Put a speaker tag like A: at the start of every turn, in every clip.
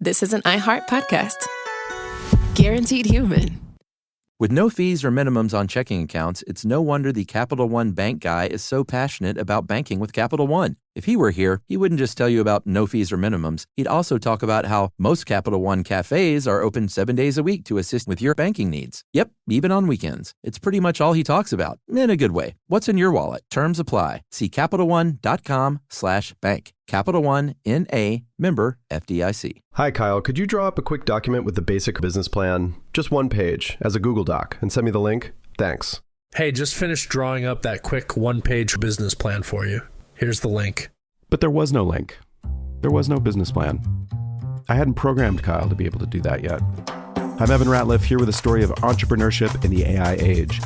A: this is an iHeart podcast. Guaranteed human.
B: With no fees or minimums on checking accounts, it's no wonder the Capital One bank guy is so passionate about banking with Capital One. If he were here, he wouldn't just tell you about no fees or minimums. He'd also talk about how most Capital One cafes are open 7 days a week to assist with your banking needs. Yep, even on weekends. It's pretty much all he talks about, in a good way. What's in your wallet? Terms apply. See CapitalOne.com/bank. Capital One, N.A., member FDIC.
C: Hi, Kyle. Could you draw up a quick document with the basic business plan? Just one page, as a Google Doc, and send me the link? Thanks.
D: Hey, just finished drawing up that quick one-page business plan for you. Here's the link.
C: But there was no link. There was no business plan. I hadn't programmed Kyle to be able to do that yet. I'm Evan Ratliff, here with a story of entrepreneurship in the AI age.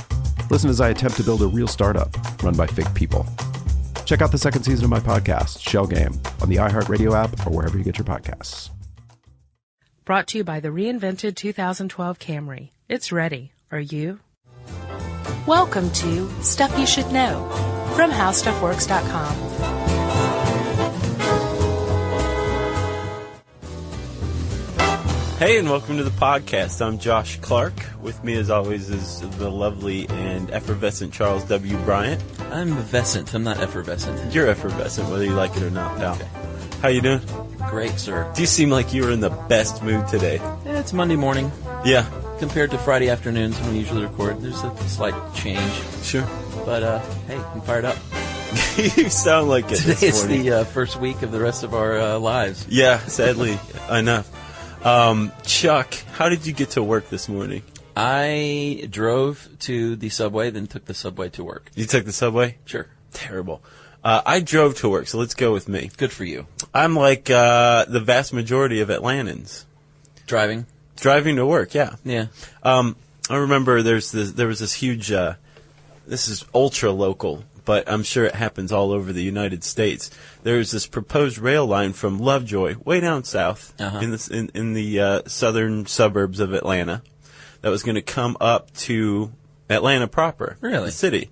C: Listen as I attempt to build a real startup run by fake people. Check out the second season of my podcast, Shell Game, on the iHeartRadio app or wherever you get your podcasts.
E: Brought to you by the reinvented 2012 Camry. It's ready. Are you? Welcome to Stuff You Should Know from HowStuffWorks.com.
F: Hey, and welcome to the podcast. I'm Josh Clark. With me, as always, is the lovely and effervescent Charles W. Bryant.
B: I'm effervescent. I'm not effervescent.
F: You're effervescent, whether you like it or not, pal.
B: Okay.
F: How you doing?
B: Great, sir.
F: Do you seem like you were in the best mood today?
B: Yeah, it's Monday morning.
F: Yeah.
B: Compared to Friday afternoons when we usually record, there's a slight change.
F: Sure.
B: But, hey, I'm fired up.
F: You sound like it.
B: Today is the first week of the rest of our lives.
F: Yeah, sadly enough. Chuck, how did you get to work this morning?
B: I drove to the subway, then took the subway to work.
F: You took the subway?
B: Sure.
F: Terrible. I drove to work, so let's go with me.
B: Good for you.
F: I'm like the vast majority of Atlantans.
B: Driving
F: to work, yeah.
B: Yeah.
F: I remember there was this huge, this is ultra local, but I'm sure it happens all over the United States. There's this proposed rail line from Lovejoy, way down south, in the southern suburbs of Atlanta, that was going to come up to Atlanta proper,
B: really,
F: the city.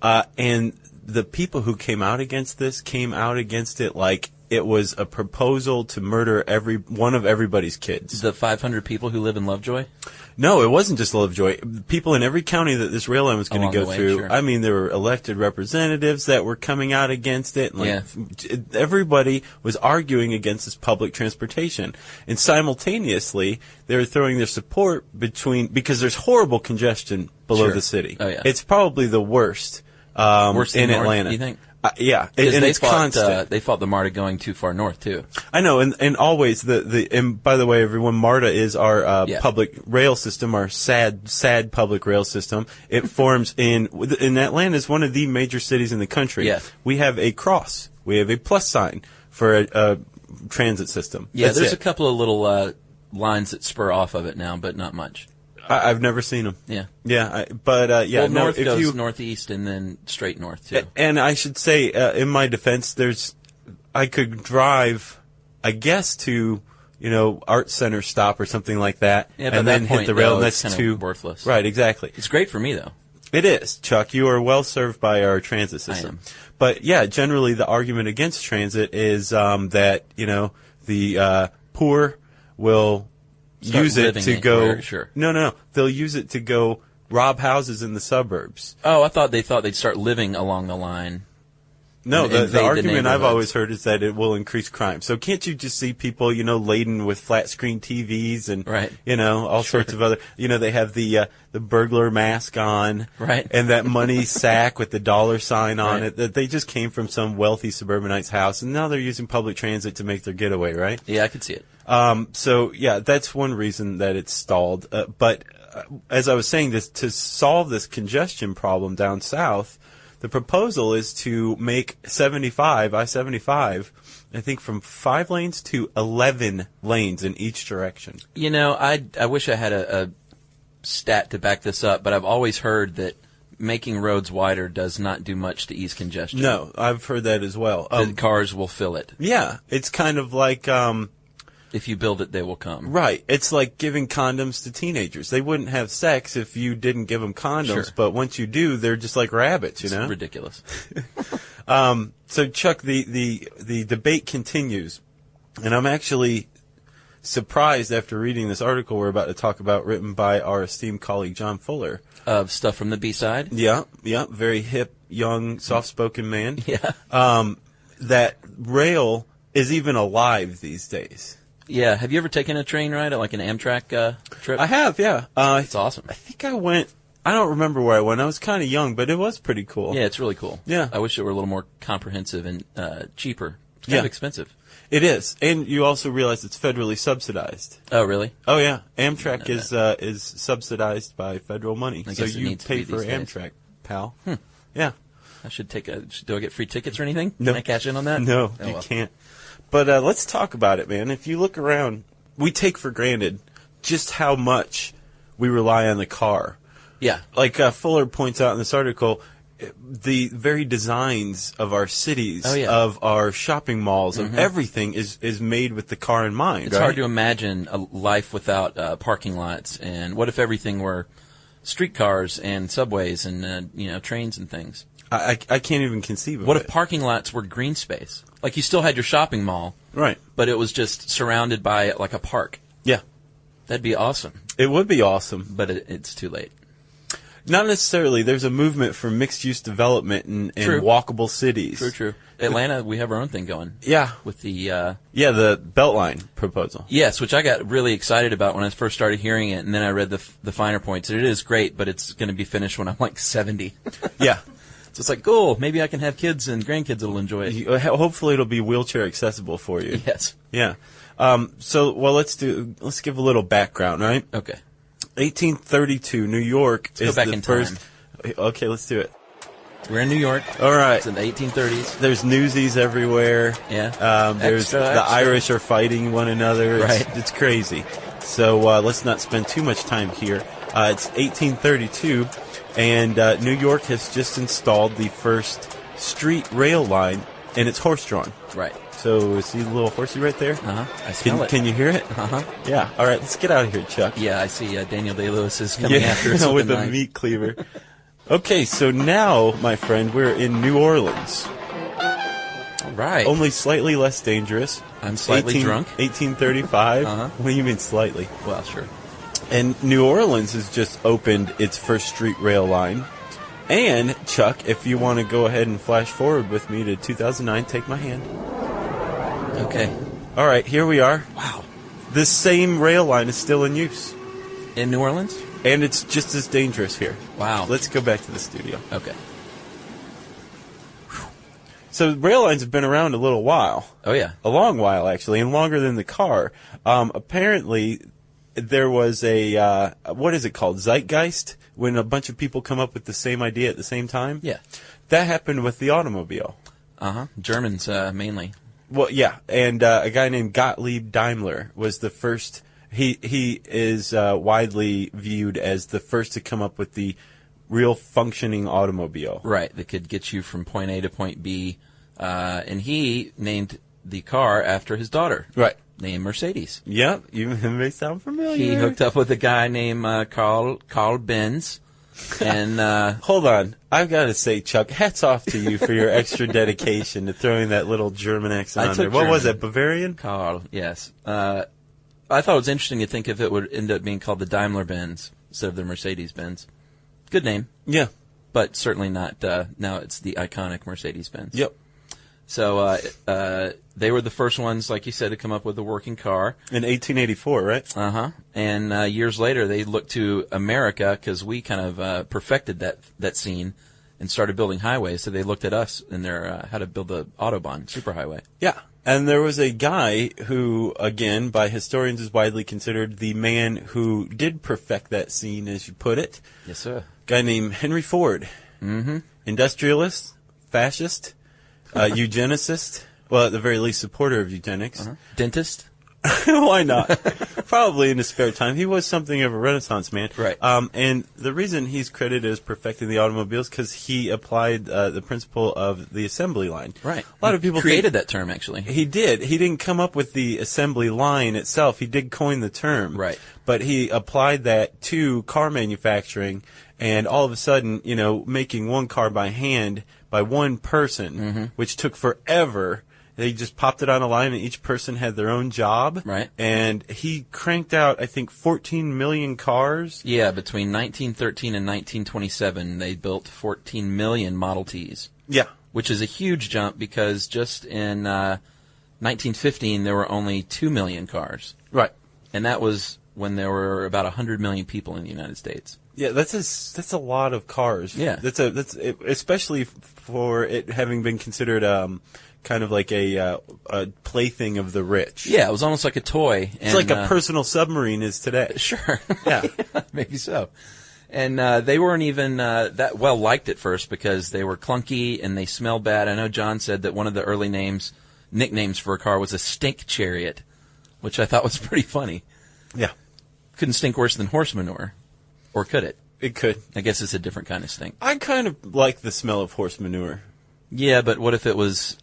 F: And the people who came out against it like it was a proposal to murder one of everybody's kids.
B: The 500 people who live in Lovejoy?
F: No, it wasn't just Lovejoy. People in every county that this rail line was going to go through.
B: Sure.
F: I mean, there were elected representatives that were coming out against it. Everybody was arguing against this public transportation. And simultaneously, they were throwing their support because there's horrible congestion below the city.
B: Oh, yeah.
F: It's probably the worst,
B: Worse
F: in
B: than
F: Atlanta.
B: North, you think?
F: Yeah, and it's constant.
B: They fought the MARTA going too far north too.
F: I know, and always and by the way, everyone, MARTA is our public rail system, our sad public rail system. It forms in Atlanta is one of the major cities in the country.
B: Yes.
F: We have a cross, we have a plus sign for a transit system.
B: Yeah,
F: That's
B: there's
F: it.
B: a couple of little lines that spur off of it now, but not much.
F: I've never seen them.
B: Yeah.
F: Yeah,
B: north goes northeast and then straight north, too.
F: And I should say, in my defense, I could drive, I guess, to, Art Center stop or something like that,
B: Yeah, but
F: and
B: at
F: then
B: that point,
F: hit the rail, and
B: it's
F: that's
B: kind of worthless.
F: Right, exactly.
B: It's great for me, though.
F: It is, Chuck. You are well served by our transit system.
B: I am.
F: But, yeah, generally the argument against transit is that, the poor will use it to go.
B: Sure.
F: No. They'll use it to go rob houses in the suburbs.
B: Oh, I thought they'd start living along the line.
F: No,
B: invade
F: the argument I've
B: neighborhoods.
F: always heard is that it will increase crime. So can't you just see people, laden with flat screen TVs and,
B: Right.
F: All sorts of other, they have the burglar mask on.
B: Right.
F: And that money sack with the dollar sign on
B: Right.
F: it, that they just came from some wealthy suburbanite's house and now they're using public transit to make their getaway, right?
B: Yeah, I could see it.
F: So yeah, that's one reason that it's stalled. But as I was saying, to solve this congestion problem down south, the proposal is to make I-75, I think from 5 lanes to 11 lanes in each direction.
B: I wish I had a stat to back this up, but I've always heard that making roads wider does not do much to ease congestion.
F: No, I've heard that as well.
B: The cars will fill it.
F: Yeah, it's kind of like...
B: if you build it, they will come.
F: Right. It's like giving condoms to teenagers. They wouldn't have sex if you didn't give them condoms,
B: Sure.
F: but once you do, they're just like rabbits,
B: It's ridiculous.
F: So, Chuck, the debate continues, and I'm actually surprised after reading this article we're about to talk about, written by our esteemed colleague John Fuller.
B: Of Stuff from the B-side?
F: Yeah, very hip, young, soft-spoken man.
B: Yeah.
F: That rail is even alive these days.
B: Yeah. Have you ever taken a train ride at like an Amtrak trip?
F: I have, yeah.
B: It's awesome.
F: I think I went. I don't remember where I went. I was kind of young, but it was pretty cool.
B: Yeah, it's really cool.
F: Yeah.
B: I wish it were a little more comprehensive and cheaper. It's kind of expensive.
F: It is, and you also realize it's federally subsidized.
B: Oh, really?
F: Oh, yeah. Amtrak is subsidized by federal money,
B: I
F: so
B: guess it
F: you
B: needs to
F: pay
B: be
F: for
B: these days.
F: Amtrak, pal. Yeah.
B: I should take a. Do I get free tickets or anything?
F: No.
B: Can I cash in on that?
F: No,
B: Oh,
F: you
B: well.
F: can't. But let's talk about it, man. If you look around, we take for granted just how much we rely on the car.
B: Yeah.
F: Like Fuller points out in this article, the very designs of our cities, of our shopping malls, of everything is made with the car in mind.
B: It's hard to imagine a life without parking lots. And what if everything were streetcars and subways and trains and things?
F: I can't even conceive of
B: What
F: it.
B: if parking lots were green space? Like you still had your shopping mall,
F: Right.
B: but it was just surrounded by like a park.
F: Yeah.
B: That'd be awesome.
F: It would be awesome.
B: But it's too late.
F: Not necessarily. There's a movement for mixed-use development and
B: True.
F: walkable cities.
B: True. Atlanta, we have our own thing going.
F: Yeah.
B: With the
F: Yeah, the Beltline proposal.
B: yes, which I got really excited about when I first started hearing it, and then I read the finer points. It is great, but it's going to be finished when I'm like 70.
F: Yeah.
B: So it's like, cool, maybe I can have kids and grandkids that'll enjoy it.
F: Hopefully it'll be wheelchair accessible for you.
B: Yes.
F: Yeah. Let's give a little background, right?
B: Okay.
F: 1832, New York
B: go
F: is
B: back
F: the
B: in
F: first.
B: time.
F: Okay, let's do it.
B: We're in New York.
F: All right.
B: It's in the 1830s.
F: There's newsies everywhere.
B: Yeah.
F: There's
B: Extra.
F: the Irish are fighting one another.
B: Right.
F: It's crazy. So let's not spend too much time here. It's 1832, and New York has just installed the first street rail line, and it's horse-drawn.
B: Right.
F: So see the little horsey right there?
B: Uh-huh. I smell it.
F: Can you hear it?
B: Uh-huh.
F: Yeah. All right, let's get out of here, Chuck.
B: Yeah, I see Daniel Day-Lewis is coming after us
F: with
B: the
F: a meat cleaver. Okay, so now, my friend, we're in New Orleans.
B: All right.
F: Only slightly less dangerous.
B: I'm slightly drunk.
F: 1835.
B: Uh-huh.
F: What do you mean slightly?
B: Well, sure.
F: And New Orleans has just opened its first street rail line. And, Chuck, if you want to go ahead and flash forward with me to 2009, take my hand.
B: Okay.
F: All right, here we are.
B: Wow.
F: This same rail line is still in use.
B: In New Orleans?
F: And it's just as dangerous here.
B: Wow.
F: Let's go back to the studio.
B: Okay.
F: So rail lines have been around a little while.
B: Oh, yeah.
F: A long while, actually, and longer than the car. Apparently, there was a, what is it called, zeitgeist? When a bunch of people come up with the same idea at the same time?
B: Yeah.
F: That happened with the automobile.
B: Uh-huh. Germans, mainly.
F: Well, yeah, and a guy named Gottlieb Daimler was the first. He is widely viewed as the first to come up with the real functioning automobile.
B: Right, that could get you from point A to point B. And he named the car after his daughter.
F: Right.
B: Named Mercedes.
F: Yep, you may sound familiar.
B: He hooked up with a guy named Carl Benz. And
F: hold on, I've got to say, Chuck, hats off to you for your extra dedication to throwing that little German accent on there. What was it, Bavarian?
B: Carl, yes. I thought it was interesting to think if it would end up being called the Daimler Benz instead of the Mercedes Benz. Good name.
F: Yeah.
B: But certainly not. Now it's the iconic Mercedes Benz.
F: Yep.
B: So they were the first ones, like you said, to come up with a working car.
F: In 1884, right?
B: Uh-huh. And years later, they looked to America because we kind of perfected that scene and started building highways. So they looked at us and their how to build the Autobahn superhighway.
F: Yeah. And there was a guy who, again, by historians is widely considered the man who did perfect that scene, as you put it.
B: Yes, sir.
F: Guy named Henry Ford.
B: Mm-hmm.
F: Industrialist, fascist, eugenicist. Well, at the very least, supporter of eugenics.
B: Uh-huh. Dentist.
F: Why not? Probably in his spare time. He was something of a Renaissance man.
B: Right.
F: And the reason he's credited as perfecting the automobiles because he applied the principle of the assembly line.
B: Right.
F: A lot of people
B: created that term, actually.
F: He did. He didn't come up with the assembly line itself. He did coin the term.
B: Right.
F: But he applied that to car manufacturing, and all of a sudden, making one car by hand by one person, which took forever. They just popped it on a line, and each person had their own job.
B: Right.
F: And he cranked out, I think, 14 million cars.
B: Yeah, between 1913 and 1927, they built 14 million Model Ts.
F: Yeah.
B: Which is a huge jump because just in 1915, there were only 2 million cars.
F: Right.
B: And that was when there were about 100 million people in the United States.
F: Yeah, that's a lot of cars.
B: Yeah.
F: That's especially for it having been considered kind of like a plaything of the rich.
B: Yeah, it was almost like a toy.
F: It's like a personal submarine is today.
B: Sure.
F: Yeah.
B: Maybe so. And they weren't even that well liked at first because they were clunky and they smelled bad. I know John said that one of the early nicknames for a car was a stink chariot, which I thought was pretty funny.
F: Yeah.
B: Couldn't stink worse than horse manure. Or could it?
F: It could.
B: I guess it's a different kind of stink.
F: I kind of like the smell of horse manure.
B: Yeah, but what if it was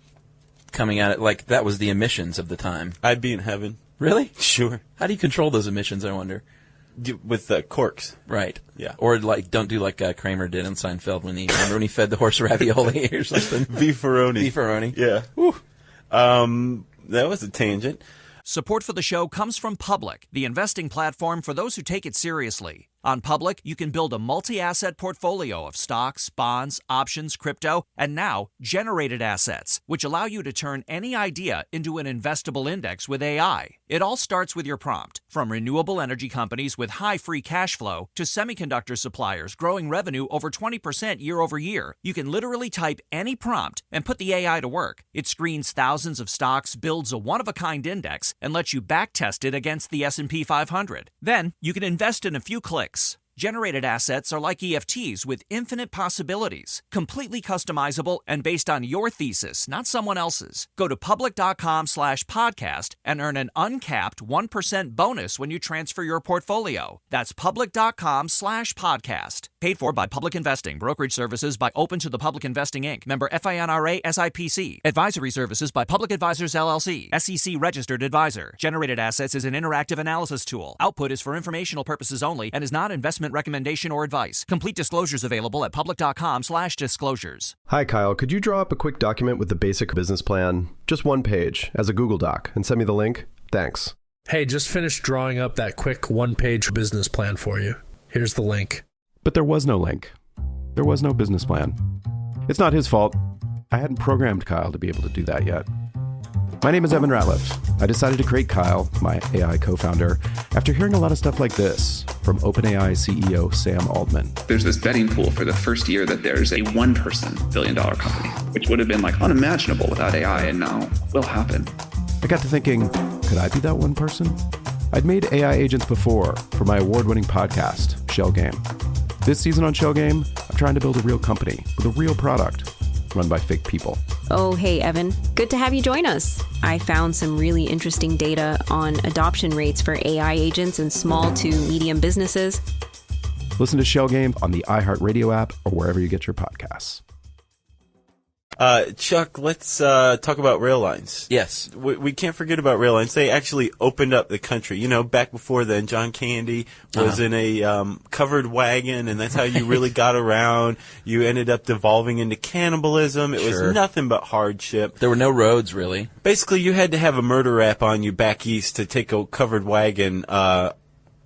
B: coming out like that was the emissions of the time?
F: I'd be in heaven.
B: Really?
F: Sure.
B: How do you control those emissions, I wonder?
F: With corks.
B: Right.
F: Yeah.
B: Or don't do like Kramer did on Seinfeld when he fed the horse ravioli or something.
F: Beefaroni.
B: Beefaroni.
F: Yeah. Whew. That was a tangent.
G: Support for the show comes from Public, the investing platform for those who take it seriously. On Public, you can build a multi-asset portfolio of stocks, bonds, options, crypto, and now generated assets, which allow you to turn any idea into an investable index with AI. It all starts with your prompt. From renewable energy companies with high free cash flow to semiconductor suppliers growing revenue over 20% year over year, you can literally type any prompt and put the AI to work. It screens thousands of stocks, builds a one-of-a-kind index, and lets you backtest it against the S&P 500. Then, you can invest in a few clicks. Generated assets are like EFTs with infinite possibilities, completely customizable and based on your thesis, not someone else's. Go to public.com/podcast and earn an uncapped 1% bonus when you transfer your portfolio. That's public.com/podcast. Paid for by Public Investing. Brokerage services by Open to the Public Investing, Inc. Member FINRA SIPC. Advisory services by Public Advisors LLC. SEC registered advisor. Generated assets is an interactive analysis tool. Output is for informational purposes only and is not investment recommendation or advice. Complete disclosures available at public.com/disclosures.
C: Hi, Kyle. Could you draw up a quick document with the basic business plan? Just one page as a Google Doc and send me the link? Thanks.
D: Hey, just finished drawing up that quick one-page business plan for you. Here's the link.
C: But there was no link. There was no business plan. It's not his fault. I hadn't programmed Kyle to be able to do that yet. My name is Evan Ratliff. I decided to create Kyle, my AI co-founder, after hearing a lot of stuff like this from OpenAI CEO Sam Altman.
H: There's this betting pool for the first year that there's a one-person billion-dollar company, which would have been like unimaginable without AI, and now will happen.
C: I got to thinking, could I be that one person? I'd made AI agents before for my award-winning podcast, Shell Game. This season on Shell Game, I'm trying to build a real company with a real product run by fake people.
I: Oh, hey, Evan. Good to have you join us. I found some really interesting data on adoption rates for AI agents in small to medium businesses.
C: Listen to Shell Game on the iHeartRadio app or wherever you get your podcasts.
F: Chuck, let's talk about rail lines.
B: Yes.
F: We can't forget about rail lines. They actually opened up the country. You know, back before then, John Candy was in a covered wagon, and that's how you really got around. You ended up devolving into cannibalism. It was nothing but hardship.
B: There were no roads, really.
F: Basically, you had to have a murder rap on you back east to take a covered wagon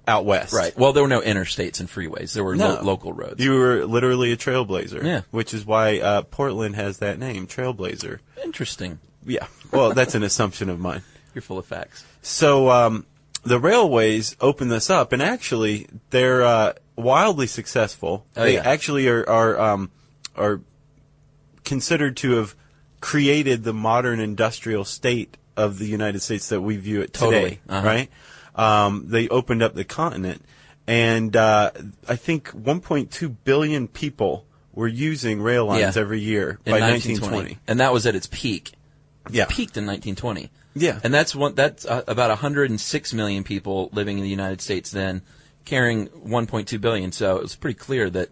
F: out west.
B: Right. Well, there were no interstates and freeways. There were local roads.
F: You were literally a trailblazer.
B: Yeah.
F: Which is why Portland has that name, Trailblazer.
B: Interesting.
F: Yeah. Well, that's an assumption of mine.
B: You're full of facts.
F: So the railways opened this up, and actually they're wildly successful. They actually are considered to have created the modern industrial state of the United States that we view it today. Right? They opened up the continent, and I think 1.2 billion people were using rail lines every year by 1920.
B: And that was at its peak.
F: Yeah.
B: It peaked in 1920.
F: Yeah.
B: And that's about 106 million people living in the United States then, carrying 1.2 billion. So it was pretty clear that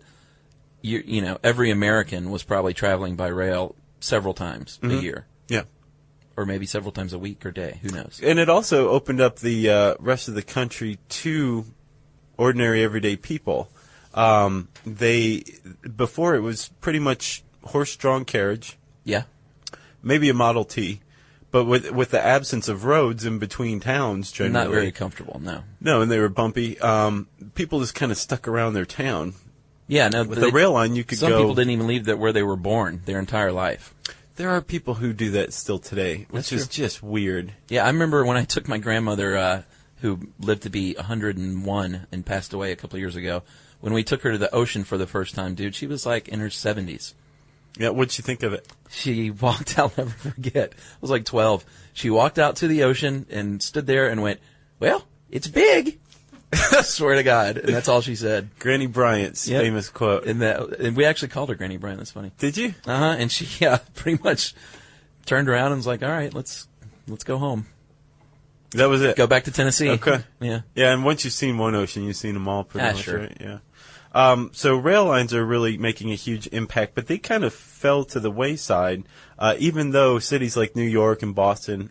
B: you know every American was probably traveling by rail several times a year.
F: Yeah.
B: Or maybe several times a week or day. Who knows?
F: And it also opened up the rest of the country to ordinary, everyday people. Before it was pretty much horse-drawn carriage.
B: Yeah.
F: Maybe a Model T. But with the absence of roads in between towns, generally.
B: Not very comfortable, no.
F: No, and they were bumpy. People just kind of stuck around their town.
B: Yeah, no.
F: With the rail line, you could
B: some
F: go...
B: Some people didn't even leave where they were born their entire life.
F: There are people who do that still today, which is just weird.
B: Yeah, I remember when I took my grandmother, who lived to be 101 and passed away a couple of years ago, when we took her to the ocean for the first time, dude, she was like in her 70s.
F: Yeah, what'd you think of it?
B: She walked out, I'll never forget. I was like 12. She walked out to the ocean and stood there and went, "Well, it's big." I swear to God. And that's all she said.
F: Granny Bryant's famous quote.
B: And we actually called her Granny Bryant. That's funny.
F: Did you?
B: Uh-huh. And she pretty much turned around and was like, "All right, let's go home."
F: That was it.
B: Go back to Tennessee.
F: Okay.
B: Yeah.
F: Yeah, and once you've seen one ocean, you've seen them all pretty much,
B: sure.
F: right? Yeah. So rail lines are really making a huge impact, but they kind of fell to the wayside, even though cities like New York and Boston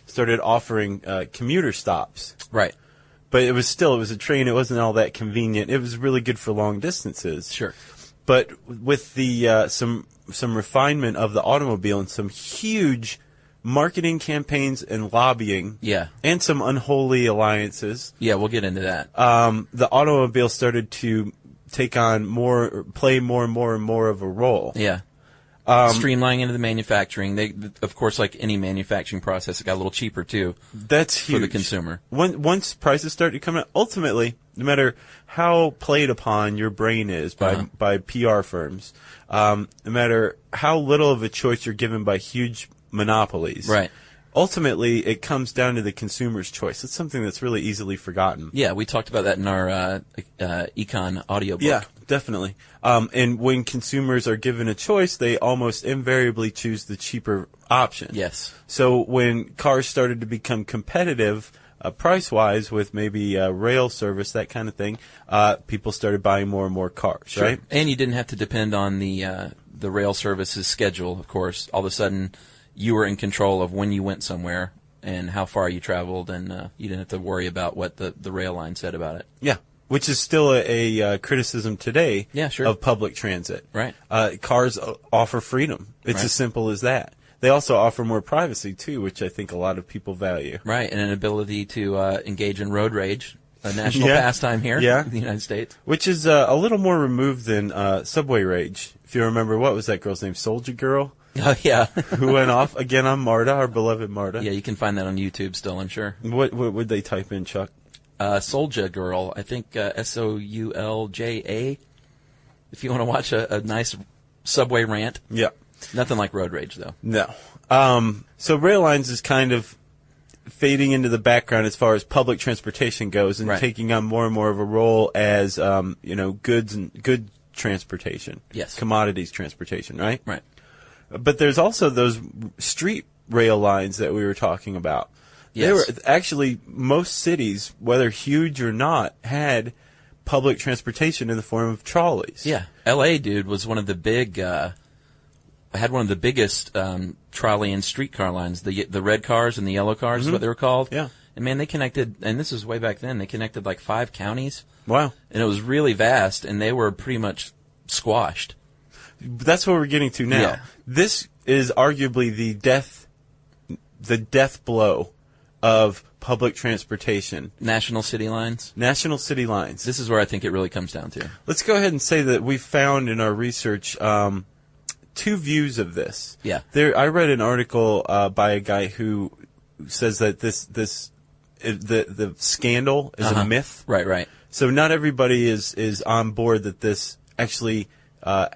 F: started offering commuter stops.
B: Right.
F: But it was a train. It wasn't all that convenient. It was really good for long distances.
B: Sure.
F: But with the some refinement of the automobile and some huge marketing campaigns and lobbying, and some unholy alliances.
B: Yeah, we'll get into that.
F: The automobile started to take on play more and more of a role.
B: Yeah. Streamlining into the manufacturing. They, of course, like any manufacturing process, it got a little cheaper too.
F: That's huge
B: for the consumer.
F: Once prices start to come out, ultimately, no matter how played upon your brain is by PR firms, no matter how little of a choice you're given by huge monopolies,
B: right?
F: Ultimately, it comes down to the consumer's choice. It's something that's really easily forgotten.
B: Yeah, we talked about that in our Econ audiobook.
F: Yeah, definitely. And when consumers are given a choice, they almost invariably choose the cheaper option.
B: Yes.
F: So when cars started to become competitive price-wise with maybe rail service, that kind of thing, people started buying more and more cars, right?
B: And you didn't have to depend on the rail service's schedule, of course. All of a sudden, you were in control of when you went somewhere and how far you traveled, and you didn't have to worry about what the rail line said about it.
F: Yeah, which is still a criticism today of public transit.
B: Right.
F: Cars offer freedom. It's as simple as that. They also offer more privacy, too, which I think a lot of people value.
B: Right, and an ability to engage in road rage, a national pastime here in the United States.
F: Which is a little more removed than subway rage. If you remember, what was that girl's name? Soldier Girl?
B: Oh, yeah.
F: Who went off again on Marta, our beloved Marta.
B: Yeah, you can find that on YouTube still, I'm sure.
F: What would they type in, Chuck?
B: Soulja Girl. I think Soulja, if you want to watch a nice subway rant.
F: Yeah.
B: Nothing like road rage, though.
F: No. So rail lines is kind of fading into the background as far as public transportation goes and taking on more and more of a role as, good transportation.
B: Yes.
F: Commodities transportation, right?
B: Right.
F: But there's also those street rail lines that we were talking about.
B: Yes.
F: They were actually, most cities, whether huge or not, had public transportation in the form of trolleys.
B: Yeah. L.A., dude, was one of the big, had one of the biggest trolley and streetcar lines. The red cars and the yellow cars is what they were called.
F: Yeah.
B: And, man, they connected, and this was way back then, they connected like 5 counties.
F: Wow.
B: And it was really vast, and they were pretty much squashed.
F: That's what we're getting to now.
B: Yeah.
F: This is arguably the death blow of public transportation.
B: National city lines?
F: National city lines.
B: This is where I think it really comes down to.
F: Let's go ahead and say that we found in our research 2 views of this.
B: Yeah.
F: I read an article by a guy who says that the scandal is a myth.
B: Right.
F: So not everybody is on board that this actually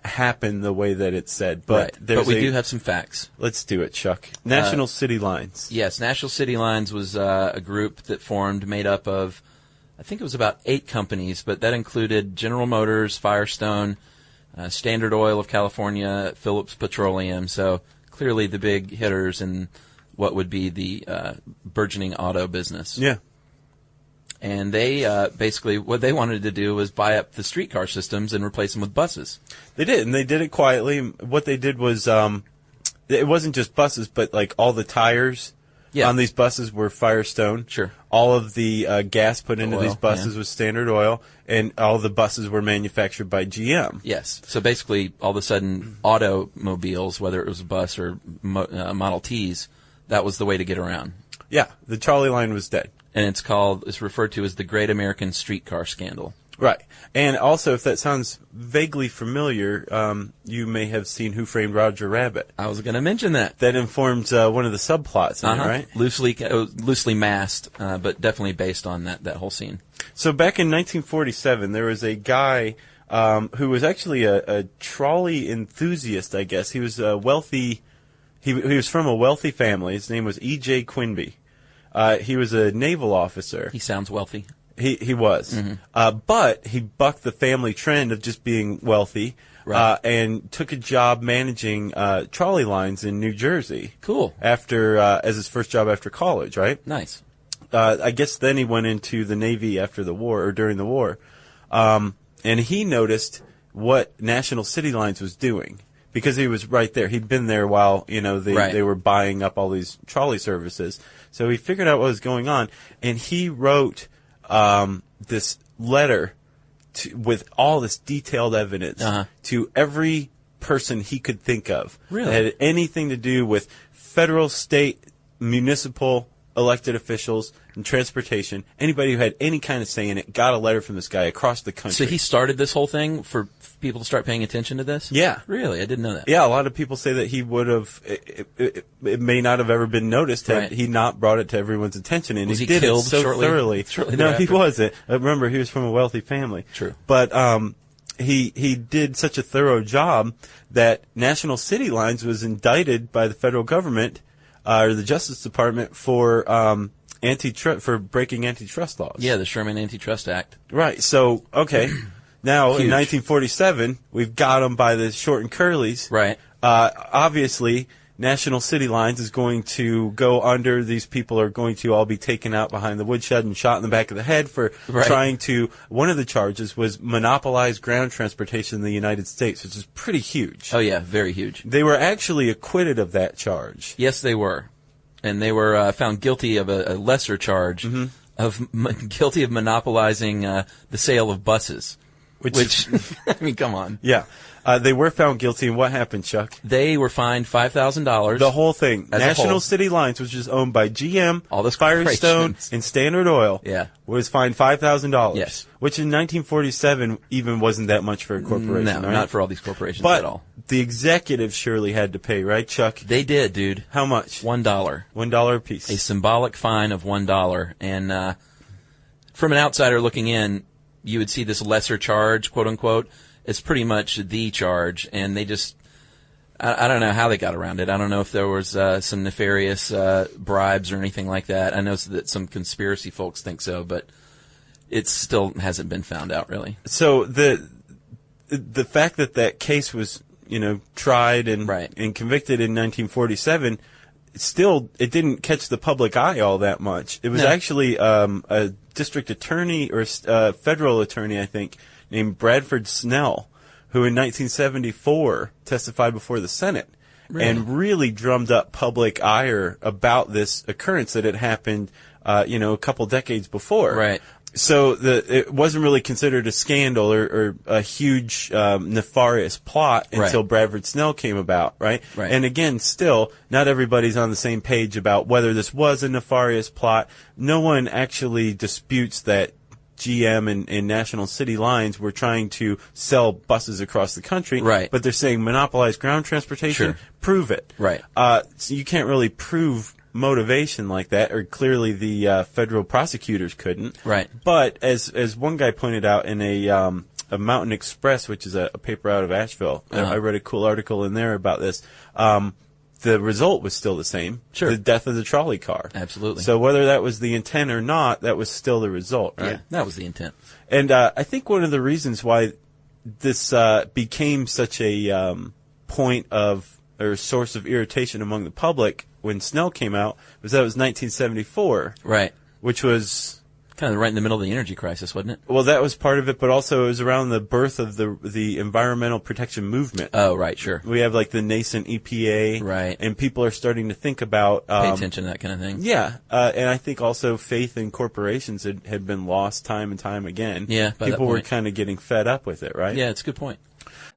F: happened the way that it's said. But
B: we do have some facts.
F: Let's do it, Chuck. National City Lines.
B: Yes, National City Lines was a group that formed, made up of, I think it was about 8 companies, but that included General Motors, Firestone, Standard Oil of California, Phillips Petroleum. So clearly the big hitters in what would be the burgeoning auto business.
F: Yeah.
B: And they basically, what they wanted to do was buy up the streetcar systems and replace them with buses.
F: They did, and they did it quietly. What they did was, it wasn't just buses, but like all the tires on these buses were Firestone.
B: Sure.
F: All of the gas put into these buses was Standard Oil, and all the buses were manufactured by GM.
B: Yes. So basically, all of a sudden, automobiles, whether it was a bus or Model Ts, that was the way to get around.
F: Yeah, the trolley line was dead.
B: And it's referred to as the Great American Streetcar Scandal.
F: Right. And also, if that sounds vaguely familiar, you may have seen Who Framed Roger Rabbit.
B: I was going to mention that.
F: That informed one of the subplots in it, right?
B: Loosely masked, but definitely based on that whole scene.
F: So back in 1947, there was a guy who was actually a trolley enthusiast, I guess. He was a wealthy... He was from a wealthy family. His name was E.J. Quinby. He was a naval officer.
B: He sounds wealthy.
F: He was. Mm-hmm. But he bucked the family trend of just being wealthy, right. And took a job managing trolley lines in New Jersey.
B: Cool.
F: After as his first job after college, right?
B: Nice.
F: I guess then he went into the Navy after the war, or during the war. And he noticed what National City Lines was doing. Because he was right there. He'd been there while, they were buying up all these trolley services. So he figured out what was going on, and he wrote this letter with all this detailed evidence to every person he could think of.
B: Really?
F: That had anything to do with federal, state, municipal elected officials and transportation. Anybody who had any kind of say in it got a letter from this guy across the country.
B: So he started this whole thing for people to start paying attention to this?
F: Yeah.
B: Really? I didn't know that.
F: Yeah, a lot of people say that he would have, it may not have ever been noticed had he not brought it to everyone's attention. And
B: was he
F: did
B: killed
F: it so thoroughly.
B: Shortly
F: no,
B: thereafter?
F: he wasn't. Remember, he was from a wealthy family.
B: True.
F: But he did such a thorough job that National City Lines was indicted by the federal government or the Justice Department for for breaking antitrust laws.
B: Yeah, the Sherman Antitrust Act.
F: Right. So, okay. Now,
B: Huge.
F: in 1947, we've got them by the short and curlies.
B: Right.
F: Obviously, National City Lines is going to go under. These people are going to all be taken out behind the woodshed and shot in the back of the head for trying to... One of the charges was monopolize ground transportation in the United States, which is pretty huge.
B: Oh, yeah, very huge.
F: They were actually acquitted of that charge.
B: Yes, they were. And they were found guilty of a lesser charge, guilty of monopolizing the sale of buses. Which I mean, come on.
F: Yeah. They were found guilty, and what happened, Chuck?
B: They were fined $5,000.
F: The whole thing. National City Lines, which is owned by GM,
B: all this
F: Firestone, and Standard Oil, was fined $5,000.
B: Yes.
F: Which in 1947 even wasn't that much for a corporation.
B: No,
F: right?
B: not for all these corporations
F: but
B: at all.
F: The executives surely had to pay, right, Chuck?
B: They did, dude.
F: How much?
B: $1.
F: $1 a piece.
B: A symbolic fine of $1. And from an outsider looking in, you would see this lesser charge, quote unquote, as pretty much the charge, and they just, I don't know how they got around it. I don't know if there was some nefarious bribes or anything like that. I know that some conspiracy folks think so, but it still hasn't been found out, really.
F: So the fact that case was, tried and convicted in 1947, still, it didn't catch the public eye all that much. It was actually a district attorney or federal attorney, I think, named Bradford Snell, who in 1974 testified before the Senate and really drummed up public ire about this occurrence that had happened, a couple decades before.
B: Right.
F: So it wasn't really considered a scandal or a huge nefarious plot until Bradford Snell came about, right? And again, still, not everybody's on the same page about whether this was a nefarious plot. No one actually disputes that GM and National City Lines were trying to sell buses across the country.
B: Right.
F: But they're saying monopolize ground transportation.
B: Sure.
F: Prove it.
B: Right.
F: So you can't really prove motivation like that, or clearly the federal prosecutors couldn't.
B: Right.
F: But as one guy pointed out in a Mountain Express, which is a paper out of Asheville, I read a cool article in there about this. The result was still the same.
B: Sure.
F: The death of the trolley car.
B: Absolutely.
F: So whether that was the intent or not, that was still the result, right?
B: Yeah, that was the intent.
F: And I think one of the reasons why this became such a point of or source of irritation among the public when Snell came out was that it was 1974.
B: Right.
F: Which was
B: kind of right in the middle of the energy crisis, wasn't it?
F: Well, that was part of it, but also it was around the birth of the environmental protection movement.
B: Oh, right, sure.
F: We have like the nascent EPA.
B: Right.
F: And people are starting to think about...
B: pay attention to that kind of thing.
F: Yeah. And I think also faith in corporations had been lost time and time again.
B: Yeah, by
F: people
B: that
F: were
B: point.
F: kind of getting fed up with it, right?
B: Yeah, it's a good point.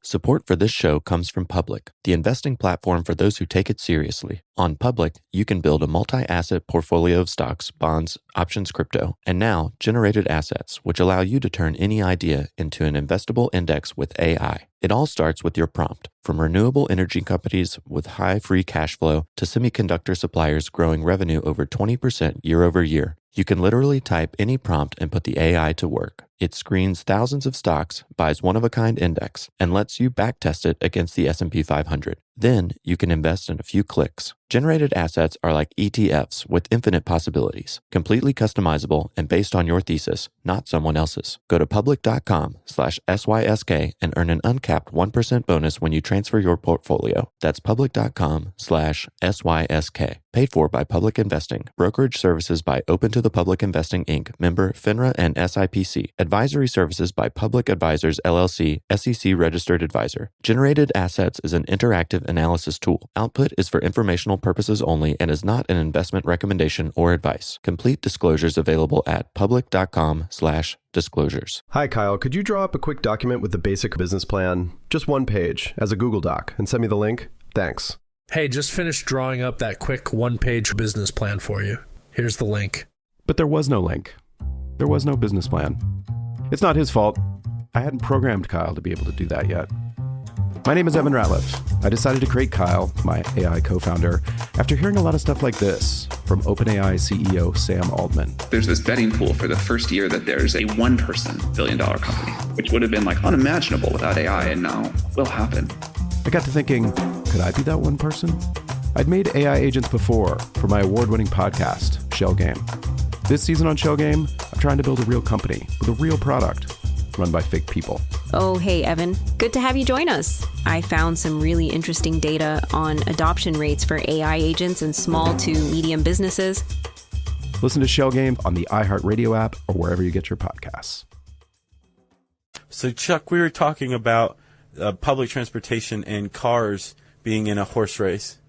J: Support for this show comes from Public, the investing platform for those who take it seriously. On Public, you can build a multi-asset portfolio of stocks, bonds, options, crypto, and now generated assets, which allow you to turn any idea into an investable index with AI. It all starts with your prompt, from renewable energy companies with high free cash flow to semiconductor suppliers growing revenue over 20% year over year. You can literally type any prompt and put the AI to work. It screens thousands of stocks, buys one-of-a-kind index, and lets you backtest it against the S&P 500. Then you can invest in a few clicks. Generated assets are like ETFs with infinite possibilities, completely customizable and based on your thesis, not someone else's. Go to public.com/SYSK and earn an uncapped 1% bonus when you transfer your portfolio. That's public.com/SYSK. Paid for by Public Investing. Brokerage services by Open to the Public Investing, Inc., member FINRA and SIPC. Advisory services by Public Advisors, LLC, SEC registered advisor. Generated Assets is an interactive analysis tool. Output is for informational purposes only and is not an investment recommendation or advice. Complete disclosures available at public.com/disclosures.
C: Hi, Kyle. Could you draw up a quick document with the basic business plan? Just one page as a Google Doc and send me the link? Thanks.
D: Hey, just finished drawing up that quick one-page business plan for you. Here's the link.
C: But there was no link. There was no business plan. It's not his fault. I hadn't programmed Kyle to be able to do that yet. My name is Evan Ratliff. I decided to create Kyle, my AI co-founder, after hearing a lot of stuff like this from OpenAI CEO Sam Altman.
H: There's this betting pool for the first year that there's a one-person billion-dollar company, which would have been like unimaginable without AI, and now will happen.
C: I got to thinking, could I be that one person? I'd made AI agents before for my award-winning podcast, Shell Game. This season on Shell Game, I'm trying to build a real company with a real product run by fake people.
I: Oh, hey, Evan. Good to have you join us. I found some really interesting data on adoption rates for AI agents in small to medium businesses.
C: Listen to Shell Game on the iHeartRadio app or wherever you get your podcasts.
F: So, Chuck, we were talking about public transportation and cars being in a horse race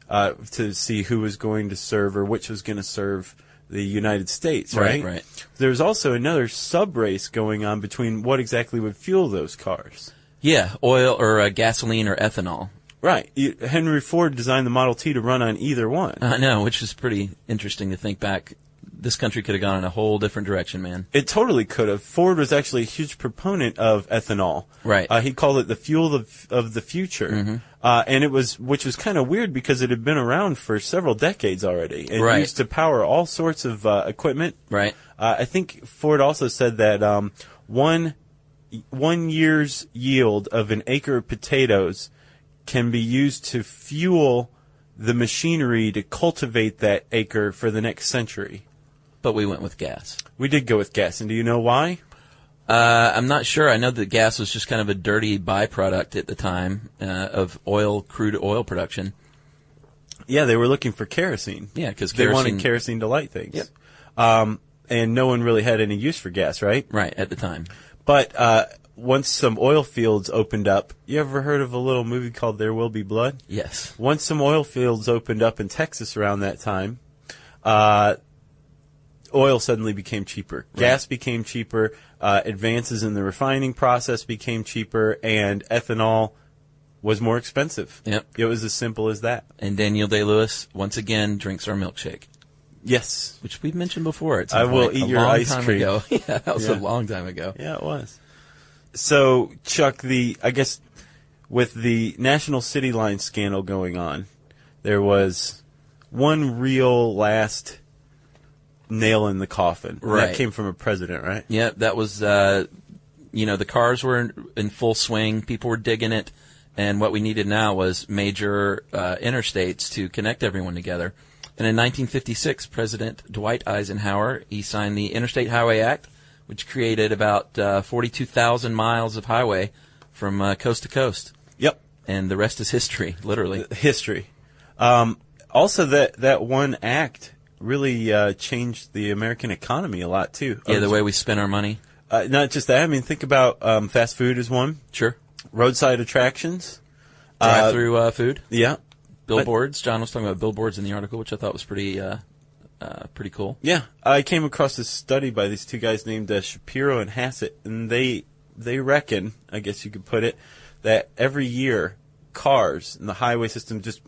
F: to see who was going to serve or which was going to serve the United States, right?
B: Right.
F: There's also another sub-race going on between what exactly would fuel those cars.
B: Yeah, oil or gasoline or ethanol.
F: Right. Henry Ford designed the Model T to run on either one.
B: I know, which is pretty interesting to think back. This country could have gone in a whole different direction, man.
F: It totally could have. Ford was actually a huge proponent of ethanol.
B: Right.
F: He called it the fuel of the future.
B: Mm-hmm.
F: And which was kind of weird because it had been around for several decades already. It
B: Right.
F: used to power all sorts of equipment.
B: Right.
F: I think Ford also said that 1 year's yield of an acre of potatoes can be used to fuel the machinery to cultivate that acre for the next century.
B: But we went with gas.
F: We did go with gas, and do you know why?
B: I'm not sure. I know that gas was just kind of a dirty byproduct at the time of crude oil production.
F: Yeah, they were looking for kerosene.
B: Yeah, because
F: they wanted kerosene to light things.
B: Yep.
F: And no one really had any use for gas, right?
B: Right, at the time.
F: But once some oil fields opened up, you ever heard of a little movie called There Will Be Blood?
B: Yes.
F: Once some oil fields opened up in Texas around that time, oil suddenly became cheaper.
B: Right.
F: Gas became cheaper. Advances in the refining process became cheaper, and ethanol was more expensive.
B: Yep.
F: It was as simple as that.
B: And Daniel Day-Lewis, once again, drinks our milkshake.
F: Yes.
B: Which we've mentioned before.
F: I will eat your ice cream.
B: Ago. Yeah, that was a long time ago.
F: Yeah, it was. So, Chuck, I guess with the National City Line scandal going on, there was one real last nail in the coffin.
B: Right.
F: That came from a president, right?
B: Yeah, that was, the cars were in full swing. People were digging it. And what we needed now was major interstates to connect everyone together. And in 1956, President Dwight Eisenhower, he signed the Interstate Highway Act, which created about 42,000 miles of highway from coast to coast.
F: Yep.
B: And the rest is history, literally.
F: History. Also, that one act really changed the American economy a lot, too.
B: Yeah, the way we spend our money.
F: Not just that. I mean, think about fast food is one.
B: Sure.
F: Roadside attractions.
B: Drive-through food.
F: Yeah.
B: Billboards. John was talking about billboards in the article, which I thought was pretty cool.
F: Yeah. I came across this study by these two guys named Shapiro and Hassett, and they reckon, I guess you could put it, that every year cars and the highway system, just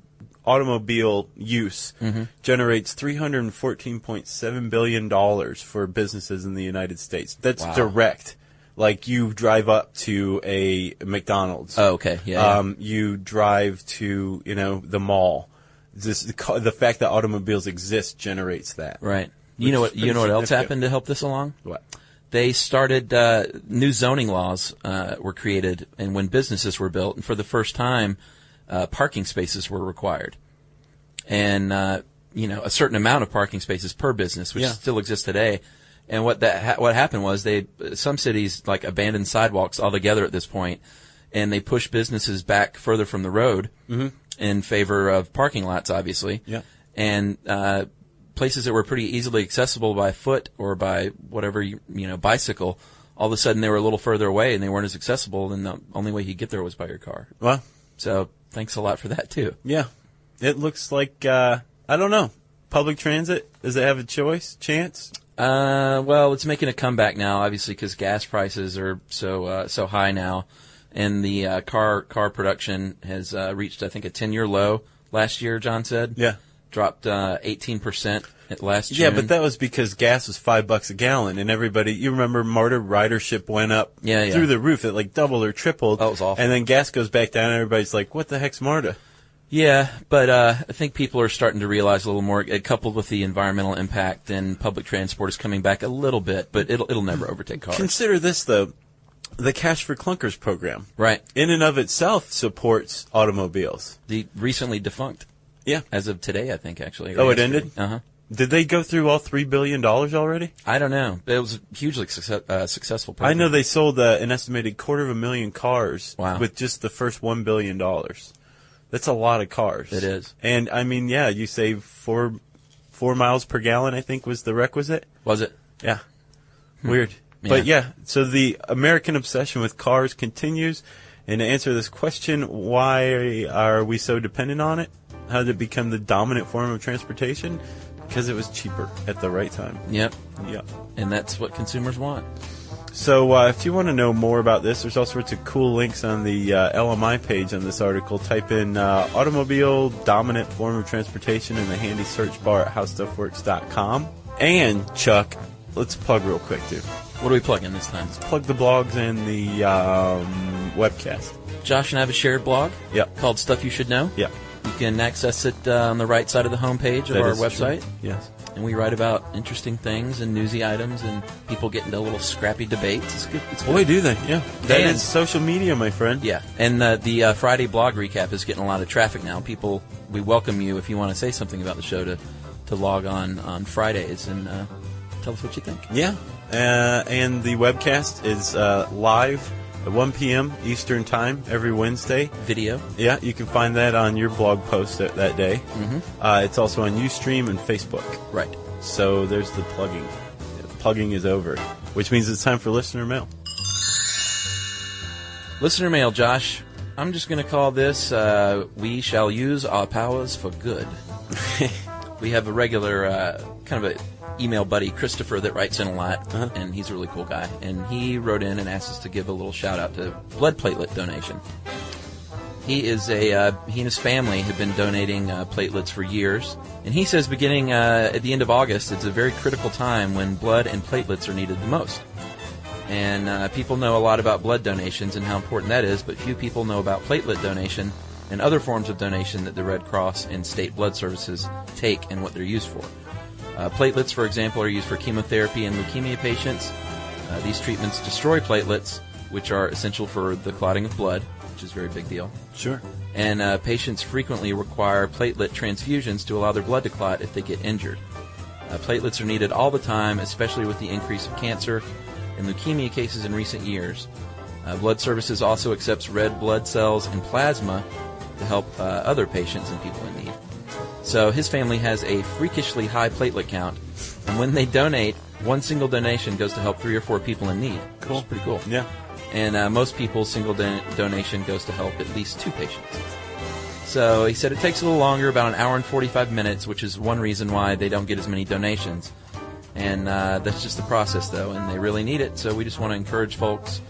F: automobile use, generates $314.7 billion for businesses in the United States. That's direct. Like, you drive up to a McDonald's.
B: Oh, okay. Yeah.
F: You drive to, the mall. The fact that automobiles exist generates that.
B: Right. You know what else happened to help this along?
F: What?
B: They started, new zoning laws were created, and when businesses were built, and for the first time, parking spaces were required. And, a certain amount of parking spaces per business, which still exists today. And what happened was some cities like abandoned sidewalks altogether at this point, and they pushed businesses back further from the road in favor of parking lots, obviously. Yeah. And places that were pretty easily accessible by foot or by whatever bicycle, all of a sudden they were a little further away and they weren't as accessible, and the only way you could get there was by your car.
F: Well,
B: so thanks a lot for that too.
F: Yeah, it looks like I don't know. Public transit, does it have a chance?
B: Well, it's making a comeback now, obviously, because gas prices are so high now, and the car production has reached, I think, a 10-year low last year. John said, dropped 18% last June.
F: Yeah, but that was because gas was $5 a gallon, and everybody, you remember, MARTA ridership went up through the roof. It like doubled or tripled.
B: That was awful.
F: And then gas goes back down, and everybody's like, "What the heck's MARTA?"
B: Yeah, but I think people are starting to realize a little more, coupled with the environmental impact, and public transport is coming back a little bit, but it'll never overtake cars.
F: Consider this, though. The Cash for Clunkers program,
B: right,
F: in and of itself supports automobiles.
B: The recently defunct.
F: Yeah.
B: As of today, I think, actually.
F: Oh, it ended?
B: Uh-huh.
F: Did they go through all $3 billion already?
B: I don't know. It was a hugely successful program.
F: I know they sold an estimated 250,000 cars with just the first $1 billion. That's a lot of cars.
B: It is.
F: And, I mean, yeah, you save 4 miles per gallon, I think, was the requisite.
B: Was it?
F: Yeah. Weird. Yeah. But, yeah, so the American obsession with cars continues. And to answer this question, why are we so dependent on it? How did it become the dominant form of transportation? Because it was cheaper at the right time.
B: Yep.
F: Yep.
B: And that's what consumers want.
F: So if you want to know more about this, there's all sorts of cool links on the LMI page on this article. Type in automobile dominant form of transportation in the handy search bar at howstuffworks.com. And, Chuck, let's plug real quick, dude.
B: What are we plugging this time?
F: Let's plug the blogs and the webcast.
B: Josh and I have a shared blog called Stuff You Should Know.
F: Yeah.
B: You can access it on the right side of the homepage of our website.
F: True. Yes.
B: And we write about interesting things and newsy items, and people get into little scrappy debates. It's good. It's good.
F: Boy, do they. Yeah. That is social media, my friend.
B: Yeah. And the Friday blog recap is getting a lot of traffic now. People, we welcome you if you want to say something about the show to log on Fridays and tell us what you think.
F: Yeah. And the webcast is live at 1 p.m. Eastern Time every Wednesday.
B: Video.
F: Yeah, you can find that on your blog post that day. Mm-hmm. It's also on Ustream and Facebook.
B: Right.
F: So there's the plugging. The plugging is over, which means it's time for listener mail. Listener mail, Josh. I'm just going to call this, We Shall Use Our Powers for Good. We have a regular kind of a email buddy, Christopher, that writes in a lot, and he's a really cool guy. And he wrote in and asked us to give a little shout-out to blood platelet donation. He and his family have been donating platelets for years. And he says beginning at the end of August, it's a very critical time when blood and platelets are needed the most. And people know a lot about blood donations and how important that is, but few people know about platelet donation and other forms of donation that the Red Cross and state blood services take and what they're used for. Platelets, for example, are used for chemotherapy and leukemia patients. These treatments destroy platelets, which are essential for the clotting of blood, which is a very big deal.
B: Sure. And patients frequently require platelet transfusions to allow their blood to clot if they get injured. Platelets are needed all the time, especially with the increase of cancer and leukemia cases in recent years. Blood Services also accepts red blood cells and plasma to help other patients and people in need. So his family has a freakishly high platelet count, and when they donate, one single donation goes to help 3 or 4 people in need.
F: Cool.
B: Which is pretty cool.
F: Yeah.
B: And most people's single donation goes to help at least 2 patients. So he said it takes a little longer, about an hour and 45 minutes, which is one reason why they don't get as many donations. And that's just the process, though, and they really need it. So we just want to encourage folks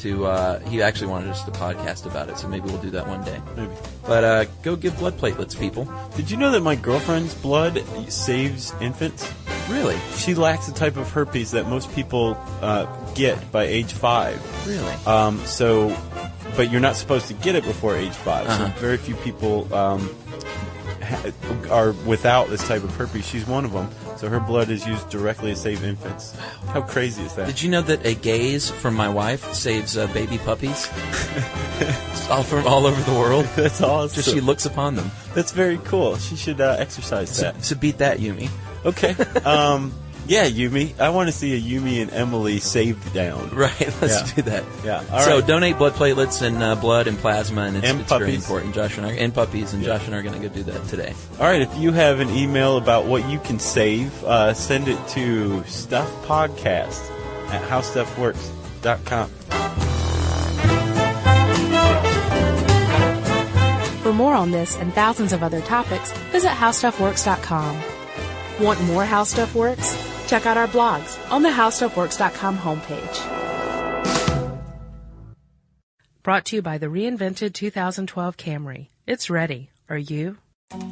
B: he actually wanted us to podcast about it, so maybe we'll do that one day.
F: Maybe.
B: But go give blood platelets, people.
F: Did you know that my girlfriend's blood saves infants?
B: Really?
F: She lacks the type of herpes that most people get by age 5.
B: Really?
F: But you're not supposed to get it before age 5. So very few people are without this type of herpes. She's one of them. So her blood is used directly to save infants. How crazy is that?
B: Did you know that a gaze from my wife saves baby puppies? From all over the world.
F: That's awesome.
B: Just she looks upon them.
F: That's very cool. She should exercise that.
B: So beat that, Yumi.
F: Okay. Yeah, Yumi. I want to see a Yumi and Emily saved down.
B: Right, let's do that.
F: Yeah. All
B: so
F: right.
B: Donate blood platelets and blood and plasma, and it's very important. Josh and I puppies, and Josh and I are going to go do that today.
F: All right, if you have an email about what you can save, send it to stuffpodcast@howstuffworks.com.
E: For more on this and thousands of other topics, visit howstuffworks.com. Want more How Stuff Works? Check out our blogs on the howstuffworks.com homepage. Brought to you by the reinvented 2012 Camry. It's ready. Are you?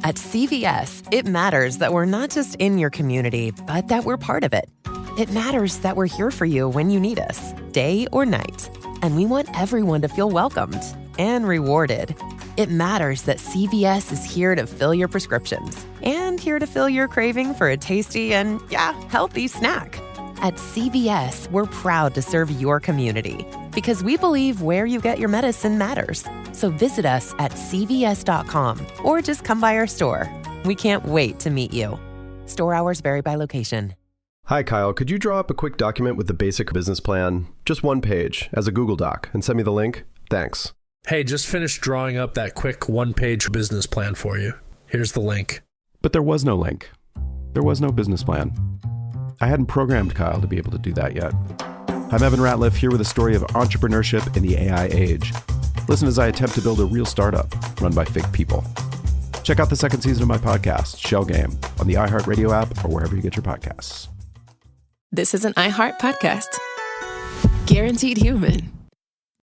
K: At CVS, it matters that we're not just in your community, but that we're part of it. It matters that we're here for you when you need us, day or night. And we want everyone to feel welcomed and rewarded. It matters that CVS is here to fill your prescriptions and here to fill your craving for a tasty and, healthy snack. At CVS, we're proud to serve your community because we believe where you get your medicine matters. So visit us at cvs.com or just come by our store. We can't wait to meet you. Store hours vary by location.
C: Hi, Kyle. Could you draw up a quick document with the basic business plan, just one page, as a Google Doc, and send me the link? Thanks.
D: Hey, just finished drawing up that quick one-page business plan for you. Here's the link.
C: But there was no link. There was no business plan. I hadn't programmed Kyle to be able to do that yet. I'm Evan Ratliff, here with a story of entrepreneurship in the AI age. Listen as I attempt to build a real startup run by fake people. Check out the second season of my podcast, Shell Game, on the iHeartRadio app or wherever you get your podcasts.
A: This is an iHeart podcast. Guaranteed Human.